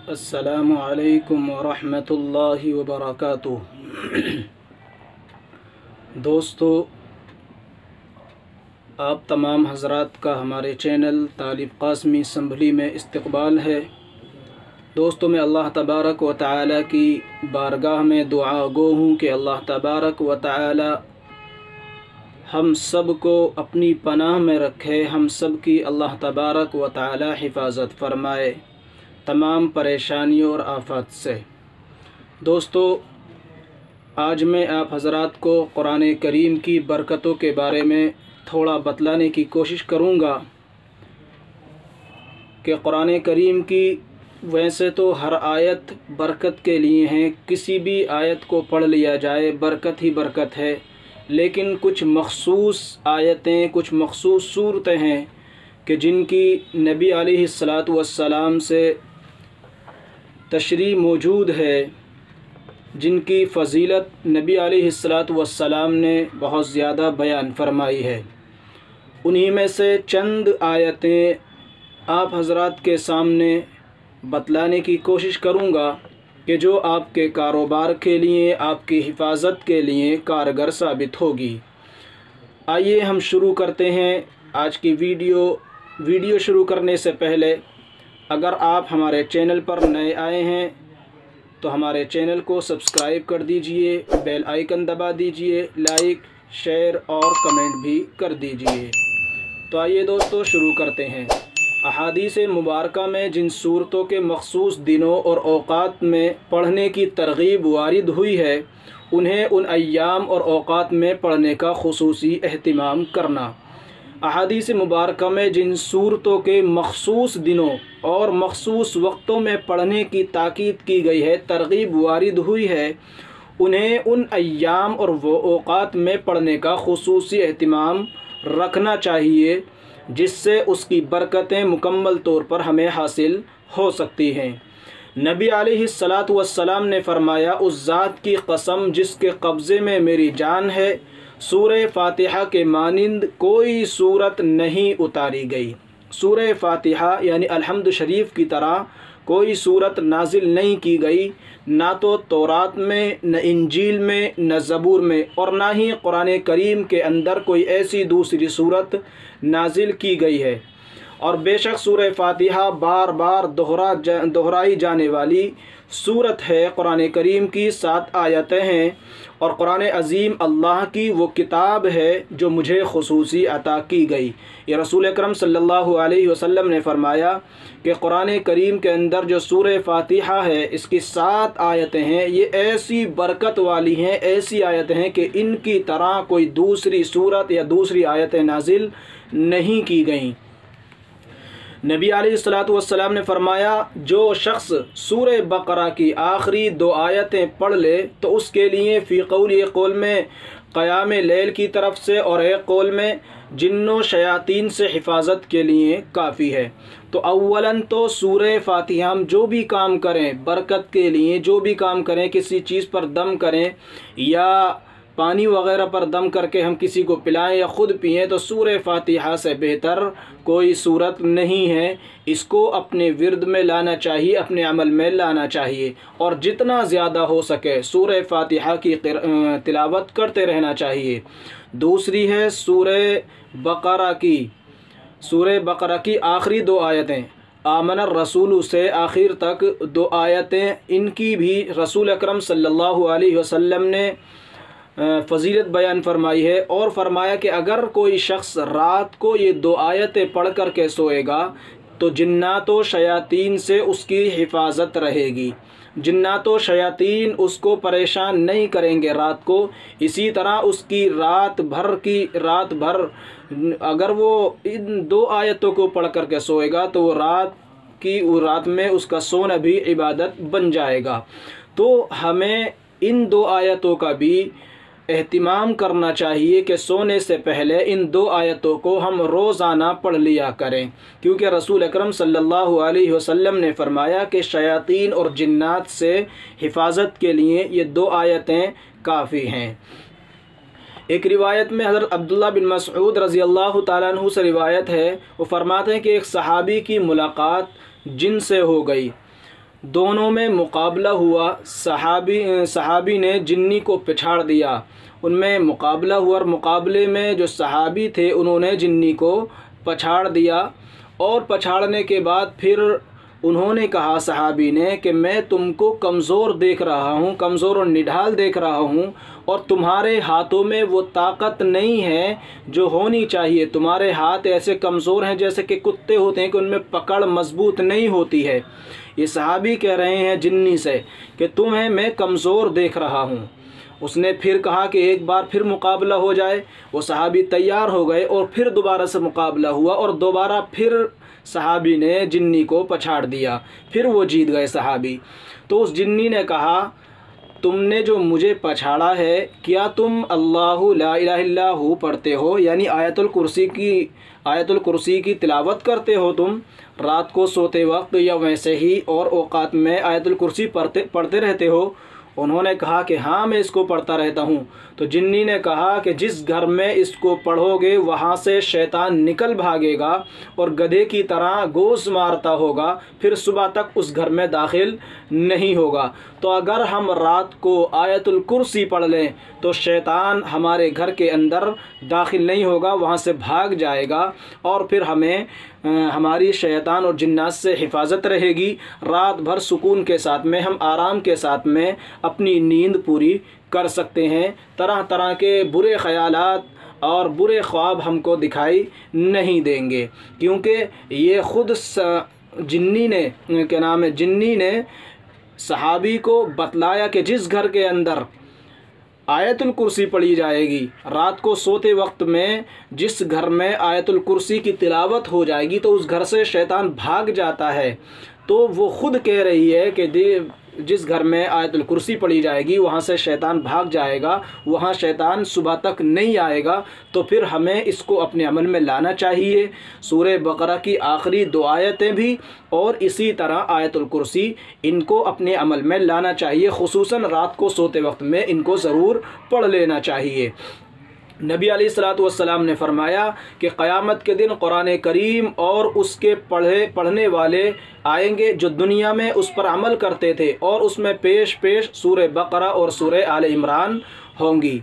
अस्सलामु अलैकुम वरहमतुल्लाहि वबरकातुह। दोस्तों, आप तमाम हज़रात का हमारे चैनल तालिब क़ासमी असम्बली में इस्तक़बाल है। दोस्तों, मैं अल्लाह तबारक व तआला की बारगाह में दुआ गो हूँ कि अल्लाह तबारक व तआला हम सब को अपनी पनाह में रखे, हम सब की अल्लाह तबारक व तआला हिफाजत फ़रमाए तमाम परेशानियों और आफ़त से। दोस्तों, आज मैं आप हज़रात को कुरान करीम की बरकतों के बारे में थोड़ा बतलाने की कोशिश करूँगा कि कुरान करीम की वैसे तो हर आयत बरकत के लिए है, किसी भी आयत को पढ़ लिया जाए बरकत ही बरकत है, लेकिन कुछ मख़सूस आयतें, कुछ मख़सूस सूरतें हैं कि जिनकी नबी अलैहिस्सलातु वस्सलाम से तशरीह मौजूद है, जिनकी फ़जीलत नबी अलैहिस्सलातु वस्सलाम ने बहुत ज़्यादा बयान फरमाई है। उन्हीं में से चंद आयतें आप हज़रात के सामने बतलाने की कोशिश करूँगा कि जो आपके कारोबार के लिए, आपकी हिफाजत के लिए कारगर साबित होगी। आइए हम शुरू करते हैं आज की वीडियो शुरू करने से पहले अगर आप हमारे चैनल पर नए आए हैं तो हमारे चैनल को सब्सक्राइब कर दीजिए, बेल आइकन दबा दीजिए, लाइक, शेयर और कमेंट भी कर दीजिए। तो आइए दोस्तों शुरू करते हैं। अहादीस मुबारका में जिन सूरतों के मख़सूस दिनों और औक़ात में पढ़ने की तरग़ीब वारिद हुई है, उन्हें उन अय्याम और औक़ात में पढ़ने का ख़ुसूसी एहतिमाम करना। अहादीस मुबारका में जिन सूरतों के मख़सूस दिनों और मख़सूस वक्तों में पढ़ने की ताकीद की गई है, तरग़ीब वारिद हुई है, उन्हें उन अय्याम और वो औक़ात में पढ़ने का ख़ुसूसी एहतिमाम रखना चाहिए, जिससे उसकी बरकतें मुकम्मल तौर पर हमें हासिल हो सकती हैं। नबी अलैहिस्सलातु वस्सलाम ने फ़रमाया, उस ज़ात की कसम जिसके कब्ज़े में मेरी जान है, सूरह फ़ातिहा के मानिंद कोई सूरत नहीं उतारी गई। सूरह फ़ातिहा यानी अलहम्द शरीफ की तरह कोई सूरत नाजिल नहीं की गई, ना तो तौरात में, न इंजील में, न ज़बूर में, और ना ही कुरान करीम के अंदर कोई ऐसी दूसरी सूरत नाजिल की गई है। और बेशक सूरह फ़ातिहा बार बार दोहराई जाने वाली सूरत है। कुरान करीम की 7 आयतें हैं और कुरान अज़ीम अल्लाह की वो किताब है जो मुझे ख़ुसूसी अता की गई। ये रसूल अकरम सल्लल्लाहु अलैहि वसल्लम ने फ़रमाया कि कुरान करीम के अंदर जो सूरह फ़ातिहा है, इसकी 7 आयतें हैं, ये ऐसी बरकत वाली हैं, ऐसी आयतें हैं कि इनकी तरह कोई दूसरी सूरत या दूसरी आयतें नाजिल नहीं की गईं। नबी अलैहिस्सलातु वस्सलाम ने फ़रमाया, जो शख्स सूरह बकरा की आखिरी 2 आयतें पढ़ ले तो उसके लिए फ़ी क़ौल, एक कौल में क़याम लैल की तरफ से और एक कौल में जिन्नों शयातीन से हिफाजत के लिए काफ़ी है। तो अव्वलन तो सूरह फ़ातिहा हम जो भी काम करें बरकत के लिए, जो भी काम करें, किसी चीज़ पर दम करें या पानी वग़ैरह पर दम करके हम किसी को पिलाएं या ख़ुद पिएं, तो सूरह फ़ातिहा से बेहतर कोई सूरत नहीं है। इसको अपने विर्द में लाना चाहिए, अपने अमल में लाना चाहिए और जितना ज़्यादा हो सके सूरह फ़ातिहा की तिलावत करते रहना चाहिए। दूसरी है सूरह बकरा की आखिरी 2 आयतें, आमनर रसूल से आखिर तक 2 आयतें, इनकी भी रसूल अकरम सल्लल्लाहु अलैहि वसल्लम ने फ़जीलत बयान फरमाई है और फरमाया कि अगर कोई शख्स रात को ये 2 आयतें पढ़ कर के सोएगा तो जिन्नातो शयातीन से उसकी हिफाजत रहेगी, जिन्नातो शयातीन उसको परेशान नहीं करेंगे रात को। इसी तरह उसकी रात भर अगर वो इन 2 आयतों को पढ़ कर के सोएगा तो वो रात में उसका सोना भी इबादत बन जाएगा। तो हमें इन 2 आयतों का भी एहतिमाम करना चाहिए कि सोने से पहले इन 2 आयतों को हम रोज़ाना पढ़ लिया करें, क्योंकि रसूल अकरम सल्लल्लाहु अलैहि वसल्लम ने फ़रमाया कि शयातीन और जिन्नात से हिफाजत के लिए ये 2 आयतें काफ़ी हैं। एक रिवायत में हज़रत अब्दुल्ला बिन मसऊद रज़ी अल्लाह ताला अन्हु से रिवायत है, वो फरमाते हैं कि एक सहाबी की मुलाकात जिन से हो गई। दोनों में मुकाबला हुआ। सहाबी ने जिन्नी को पछाड़ दिया। उनमें मुकाबला हुआ और मुकाबले में जो सहाबी थे उन्होंने जिन्नी को पछाड़ दिया। और पछाड़ने के बाद फिर उन्होंने कहा सहाबी ने कि मैं तुमको कमज़ोर देख रहा हूँ, कमज़ोर और निढाल देख रहा हूँ, और तुम्हारे हाथों में वो ताकत नहीं है जो होनी चाहिए। तुम्हारे हाथ ऐसे कमज़ोर हैं जैसे कि कुत्ते होते हैं कि उनमें पकड़ मजबूत नहीं होती है। ये सहाबी कह रहे हैं जिन्नी से कि तुम्हें मैं कमज़ोर देख रहा हूँ। उसने फिर कहा कि एक बार फिर मुकाबला हो जाए। वो सहाबी तैयार हो गए और फिर दोबारा से मुकाबला हुआ और दोबारा फिर सहाबी ने जिन्नी को पछाड़ दिया। फिर वो जीत गए सहाबी। तो उस जिन्नी ने कहा, तुमने जो मुझे पछाड़ा है, क्या तुम अल्लाहु ला इलाहा इल्लल्लाहु पढ़ते हो, यानी आयतुल कुर्सी की तिलावत करते हो तुम रात को सोते वक्त, या वैसे ही और औकात में आयतुल कुर्सी पढ़ते रहते हो? उन्होंने कहा कि हाँ, मैं इसको पढ़ता रहता हूँ। तो जिन्नी ने कहा कि जिस घर में इसको पढ़ोगे वहाँ से शैतान निकल भागेगा और गधे की तरह गोश मारता होगा, फिर सुबह तक उस घर में दाखिल नहीं होगा। तो अगर हम रात को आयतुल कुर्सी पढ़ लें तो शैतान हमारे घर के अंदर दाखिल नहीं होगा, वहाँ से भाग जाएगा और फिर हमें हमारी शैतान और जिन्नात से हिफाजत रहेगी। रात भर सुकून के साथ में, हम आराम के साथ में अपनी नींद पूरी कर सकते हैं। तरह तरह के बुरे ख़यालात और बुरे ख्वाब हमको दिखाई नहीं देंगे, क्योंकि ये ख़ुद जिन्नी ने सहाबी को बतलाया कि जिस घर के अंदर आयतुल कुर्सी पढ़ी जाएगी, रात को सोते वक्त में जिस घर में आयतुल कुर्सी की तिलावत हो जाएगी तो उस घर से शैतान भाग जाता है। तो वो ख़ुद कह रही है कि जिस घर में आयतुल कुर्सी पढ़ी जाएगी वहाँ से शैतान भाग जाएगा, वहाँ शैतान सुबह तक नहीं आएगा। तो फिर हमें इसको अपने अमल में लाना चाहिए। सूरह बकरा की आखिरी 2 आयतें भी और इसी तरह आयतुल कुर्सी, इनको अपने अमल में लाना चाहिए। खुसूसन रात को सोते वक्त में इनको ज़रूर पढ़ लेना चाहिए। नबी अलैहिस्सलातु वस्सलाम ने फरमाया कि क़यामत के दिन कुरान करीम और उसके पढ़ने वाले आएंगे जो दुनिया में उस पर अमल करते थे, और उसमें पेश सूरह बकरा और सूरह आले इमरान होंगी।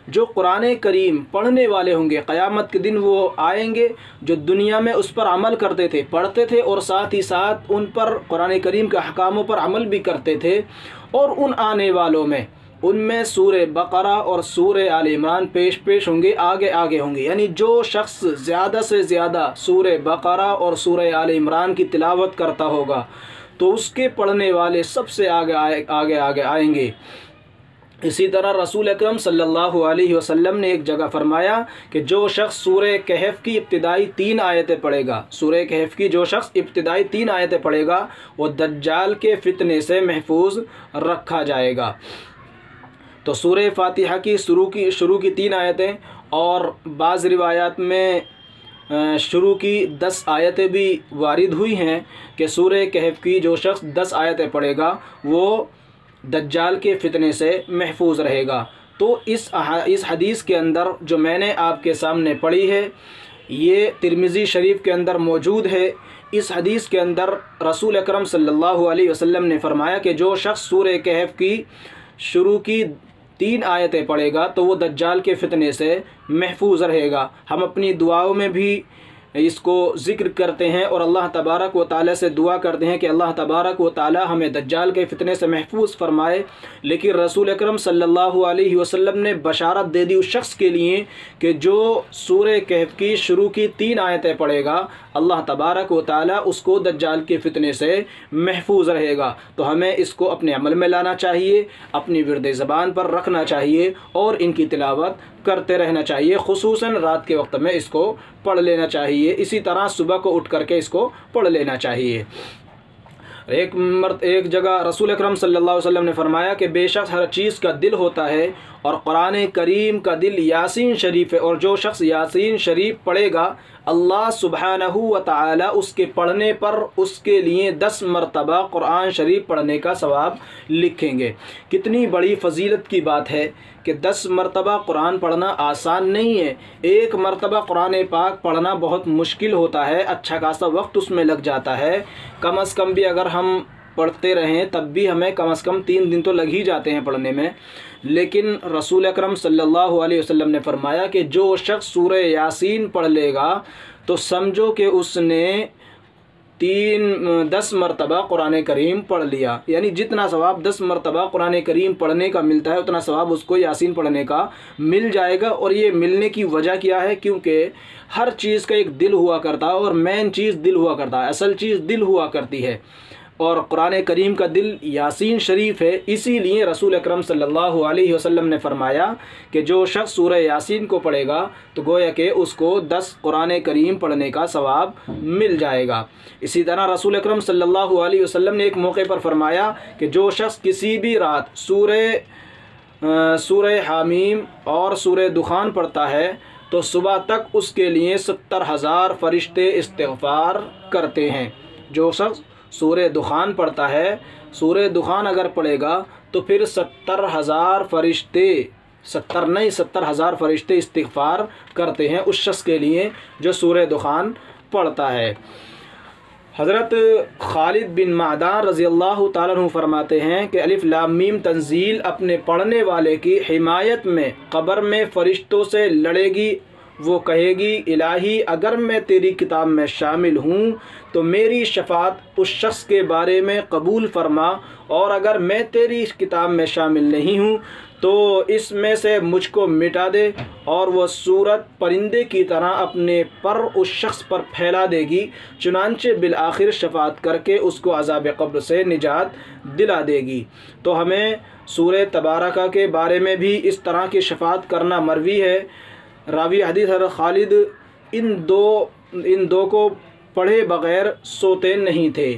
जो कुरान करीम पढ़ने वाले होंगे क़यामत के दिन वो आएंगे जो दुनिया में उस पर अमल करते थे, पढ़ते थे और साथ ही साथ उन पर कुरान करीम के अहकामों पर अमल भी करते थे। और उन आने वालों में उनमें सूरह बकरा और सूरह आले इमरान पेश होंगे, आगे होंगे। यानी जो शख्स ज़्यादा से ज़्यादा सूरह बकरा और सूरह आले इमरान की तिलावत करता होगा तो उसके पढ़ने वाले सबसे आगे आएंगे। इसी तरह रसूल अकरम सल्लल्लाहु अलैहि वसल्लम ने एक जगह फरमाया कि जो शख्स सूरह कहफ की इब्तिदाई 3 आयतें पढ़ेगा, सूरह कहफ की जो शख्स इब्तिदाई 3 आयतें पढ़ेगा वो दज्जाल के फितने से महफूज रखा जाएगा। तो सूरह फातिहा की शुरू की 3 आयतें और बाज़ रिवायात में शुरू की 10 आयतें भी वारिद हुई हैं कि सूरह कहफ की जो शख्स 10 आयतें पढ़ेगा वो दज्जाल के फितने से महफूज रहेगा। तो इस हदीस के अंदर जो मैंने आपके सामने पढ़ी है ये तिरमिज़ी शरीफ के अंदर मौजूद है। इस हदीस के अंदर रसूल अकरम सल्लल्लाहु अलैहि वसल्लम ने फरमाया कि जो शख्स सूरह कहफ की शुरू की 3 आयतें पढ़ेगा तो वो दज्जाल के फितने से महफूज रहेगा। हम अपनी दुआओं में भी इसको ज़िक्र करते हैं और अल्लाह तबारक व ताला से दुआ करते हैं कि अल्लाह तबारक व ताला हमें दज्जाल के फितने से महफूज फरमाए। लेकिन रसूल अकरम सल्लल्लाहु अलैहि वसल्लम ने बशारत दे दी उस शख्स के लिए कि जो सूरह कहफ की शुरू की 3 आयतें पढ़ेगा अल्लाह तबारक व ताला उसको दज्जाल के फितने से महफूज रहेगा। तो हमें इसको अपने अमल में लाना चाहिए, अपनी विर्द ज़बान पर रखना चाहिए और इनकी तिलावत करते रहना चाहिए। खुसूसन रात के वक्त में इसको पढ़ लेना चाहिए। इसी तरह सुबह को उठ करके इसको पढ़ लेना चाहिए। एक जगह रसूल अकरम सल्लल्लाहु अलैहि वसल्लम ने फरमाया कि बेशक हर चीज़ का दिल होता है और कुरान करीम का दिल यासीन शरीफ है, और जो शख्स यासीन शरीफ पढ़ेगा अल्लाह सुब्हानहू व तआला उसके पढ़ने पर उसके लिए 10 मरतबा कुरान शरीफ पढ़ने का सवाब लिखेंगे। कितनी बड़ी फजीलत की बात है कि 10 मरतबा कुरान पढ़ना आसान नहीं है। 1 मरतबा कुरान पाक पढ़ना बहुत मुश्किल होता है, अच्छा खासा वक्त उसमें लग जाता है। कम अज़ कम भी अगर हम पढ़ते रहें तब भी हमें कम से कम 3 दिन तो लग ही जाते हैं पढ़ने में। लेकिन रसूल अकरम सल्लल्लाहु अलैहि वसल्लम ने फरमाया कि जो शख्स सूरह यासीन पढ़ लेगा तो समझो कि उसने 10 मरतबा कुरान करीम पढ़ लिया। यानी जितना सवाब 10 मरतबा कुरान करीम पढ़ने का मिलता है उतना सवाब उसको यासीन पढ़ने का मिल जाएगा। और ये मिलने की वजह क्या है? क्योंकि हर चीज़ का एक दिल हुआ करता है और मेन चीज़ दिल हुआ करता है, असल चीज़ दिल हुआ करती है और कुरान करीम का दिल यासीन शरीफ है। इसीलिए रसूल अकरम सल्लल्लाहु अलैहि वसल्लम ने फरमाया कि जो शख्स सूरह यासीन को पढ़ेगा तो गोया कि उसको 10 कुरान करीम पढ़ने का सवाब मिल जाएगा। इसी तरह रसूल अकरम सल्लल्लाहु अलैहि वसल्लम ने एक मौके पर फरमाया कि जो शख्स किसी भी रात सूरह हामीम और सूरह दुखान पढ़ता है तो सुबह तक उसके लिए 70,000 फरिश्ते इस्तिग़फ़ार करते हैं। जो शख्स सूरह दुखान पढ़ता है, सूरह दुखान अगर पढ़ेगा तो फिर 70,000 फरिश्ते, 70,000 फरिश्ते इस्तिग़फ़ार करते हैं उस शख्स के लिए जो सूरह दुखान पढ़ता है। हज़रत खालिद बिन मादान रज़ी अल्लाह ताला अन्हु फरमाते हैं कि अलिफ लाम मीम तंजील अपने पढ़ने वाले की हिमायत में क़ब्र में फ़रिश्तों से लड़ेगी। वो कहेगी, इलाही अगर मैं तेरी किताब में शामिल हूँ तो मेरी शफ़ाअत उस शख्स के बारे में कबूल फरमा, और अगर मैं तेरी किताब में शामिल नहीं हूँ तो इसमें से मुझको मिटा दे। और वह सूरत परिंदे की तरह अपने पर उस शख्स पर फैला देगी, चुनांचे बिल आखिर शफ़ाअत करके उसको अज़ाब क़ब्र से निजात दिला देगी। तो हमें सूरह तबारका के बारे में भी इस तरह की शफ़ाअत करना मरवी है। रावी हदीस हज़रत खालिद इन दो को पढ़े बग़ैर सोते नहीं थे।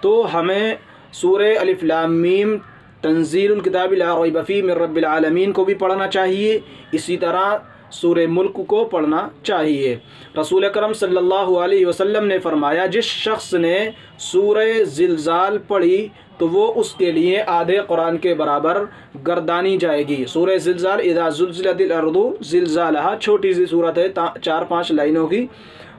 तो हमें सूरह अलिफ लाम मीम तंज़ीलुल किताबि ला रैब फ़ीह मिन रब्बिल आलमीन को भी पढ़ना चाहिए। इसी तरह सूरह मुल्क को पढ़ना चाहिए। रसूल अकरम सल्लल्लाहु अलैहि वसल्लम ने फरमाया, जिस शख्स ने सूरह ज़िलज़ाल पढ़ी तो वो उसके लिए आधे कुरान के बराबर गर्दानी जाएगी। सूरह ज़िलज़ाल इज़ा ज़ुल्ज़िलतिल अर्दु ज़िलज़ालहा, छोटी सी सूरत है, 4-5 लाइनों की।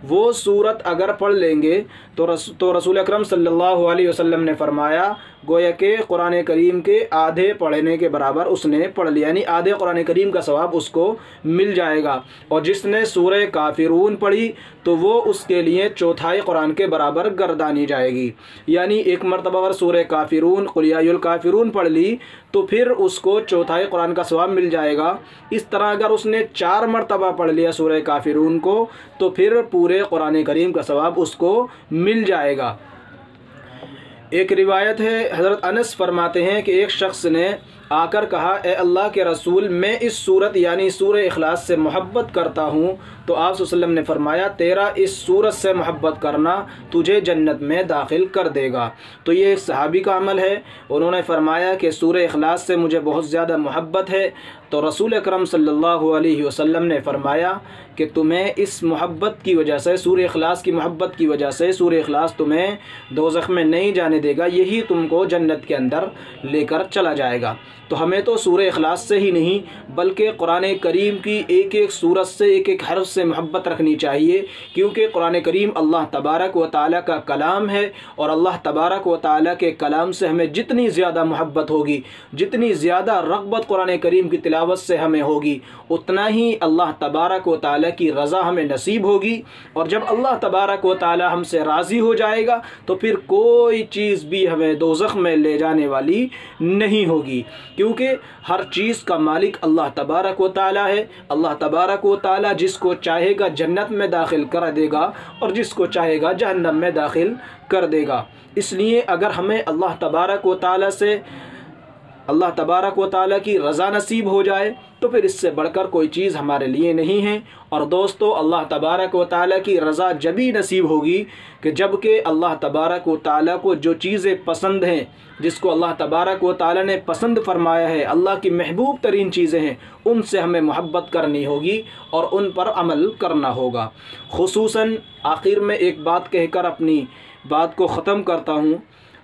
वो सूरत अगर पढ़ लेंगे तो रसूल अकरम सल्लल्लाहु अलैहि वसल्लम ने फरमाया गोया के कुरान करीम के आधे पढ़ने के बराबर उसने पढ़ लिया, यानी आधे कुरान करीम का सवाब उसको मिल जाएगा। और जिसने सूरह काफिरून पढ़ी तो वो उसके लिए चौथाई कुरान के बराबर गर्दानी जाएगी। यानी एक मरतबा अगर सूरह काफिरून कुल या अय्युहल काफिरून पढ़ ली तो फिर उसको चौथाई कुरान का सवाब मिल जाएगा। इस तरह अगर उसने 4 मरतबा पढ़ लिया सूरह काफिरून को तो फिर पूरे कुरान करीम का सवाब उसको मिल जाएगा। एक रिवायत है, हज़रत अनस फरमाते हैं कि एक शख्स ने आकर कहा, ए अल्लाह के रसूल, मैं इस सूरत यानी सूरह इखलास से मोहब्बत करता हूँ। तो आप सल्लल्लाहु अलैहि वसल्लम ने फरमाया, तेरा इस सूरत से मोहब्बत करना तुझे जन्नत में दाखिल कर देगा। तो ये एक सहाबी का अमल है। उन्होंने फरमाया कि सूरह इखलास से मुझे बहुत ज़्यादा मोहब्बत है। तो रसूल अकरम सल्लल्लाहु अलैहि वसल्लम ने फरमाया कि तुम्हें इस मोहब्बत की वजह से, सूरह इखलास की मोहब्बत की वजह से, सूरह इखलास तुम्हें दोज़ख में नहीं जाने देगा, यही तुमको जन्नत के अंदर लेकर चला जाएगा। तो हमें तो सूरह इखलास से ही नहीं बल्कि कुरान करीम की एक एक सूरत से, एक एक हर्फ से मोहब्बत रखनी चाहिए, क्योंकि कुरान करीम अल्लाह तबारक व तआला का कलाम है। और अल्लाह तबारक व तआला के कलाम से हमें जितनी ज़्यादा मोहब्बत होगी, जितनी ज़्यादा रग़बत कुरान करीम की तिलावत से हमें होगी, उतना ही अल्लाह तबारक व तआला की रज़ा हमें नसीब होगी। और जब अल्लाह तबारक व तआला हमसे राज़ी हो जाएगा तो फिर कोई चीज़ भी हमें दोज़ख में ले जाने वाली नहीं होगी, क्योंकि हर चीज़ का मालिक अल्लाह तबारक व तआला है। अल्लाह तबारक व तआला जिसको चाहेगा जन्नत में दाखिल कर देगा और जिसको चाहेगा जहन्नम में दाखिल कर देगा। इसलिए अगर हमें अल्लाह तबारक व तआला से, अल्लाह तबारक व तआला की रज़ा नसीब हो जाए तो फिर इससे बढ़कर कोई चीज़ हमारे लिए नहीं है। और दोस्तों, अल्लाह तबारक व तआला की रज़ा जभी नसीब होगी कि जबकि अल्लाह तबारक व तआला को जो चीज़ें पसंद हैं, जिसको अल्लाह तबारक व तआला ने पसंद फरमाया है, अल्लाह की महबूब तरीन चीज़ें हैं, उनसे हमें मोहब्बत करनी होगी और उन पर अमल करना होगा। खुसूसन आखिर में एक बात कहकर अपनी बात को ख़त्म करता हूँ।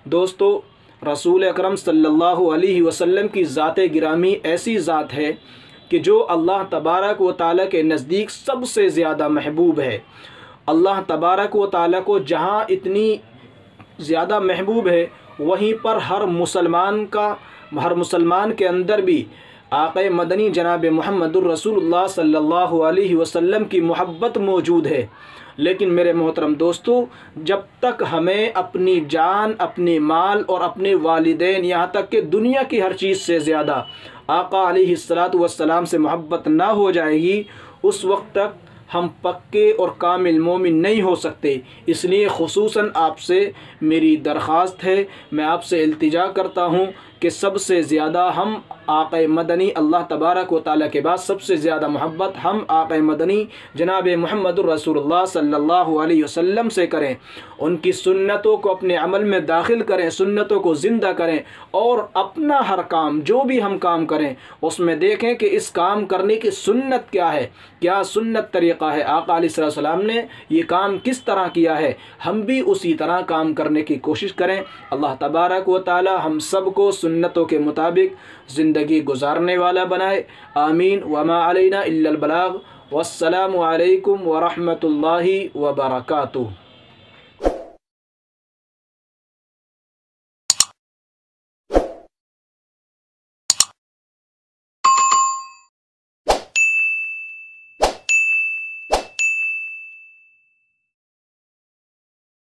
दोस्तों, रसूल अकरम सल्लल्लाहु अलैहि वसल्लम की ज़ात गिरामी ऐसी ज़ात है कि जो अल्लाह तबारक व तआला के नज़दीक सबसे ज़्यादा महबूब है। अल्लाह तबारक व तआला को जहाँ इतनी ज़्यादा महबूब है वहीं पर हर मुसलमान के अंदर भी आक़ा मदनी जनाब मुहम्मदुर रसूलुल्लाह सल्लल्लाहु अलैहि वसल्लम की मोहब्बत मौजूद है। लेकिन मेरे मोहतरम दोस्तों, जब तक हमें अपनी जान, अपने माल और अपने वालिदैन, यहाँ तक कि दुनिया की हर चीज़ से ज़्यादा आक़ा अलैहिस्सलातु वस्सलाम से मोहब्बत ना हो जाएगी, उस वक्त तक हम पक्के और कामिल मोमिन नहीं हो सकते। इसलिए खुसूसन आपसे मेरी दरख्वास्त है, मैं आपसे इल्तिजा करता हूँ कि सबसे ज़्यादा हम आक़ा मदनी अल्लाह तबारक व तआला के बाद सबसे ज़्यादा मोहब्बत हम आक़ा मदनी जनाब मुहम्मदुर रसूलुल्लाह सल्लल्लाहु अलैहि वसल्लम से करें। उनकी सुन्नतों को अपने अमल में दाखिल करें, सुन्नतों को ज़िंदा करें और अपना हर काम, जो भी हम काम करें, उसमें देखें कि इस काम करने की सुन्नत क्या है, क्या सुन्नत तरीक़ा है, आक़ा अलैहिस्सलाम ने ये काम किस तरह किया है, हम भी उसी तरह काम करने की कोशिश करें। अल्लाह तबारक व तआला हम सब को सुन्नतों के मुताबिक ज़िंदगी गुजारने वाला बनाए। आमीन। वमा अलैना इल्लल बलाग। वस्सलामु अलैकुम व रहमतुल्लाहि व बरकातुहू।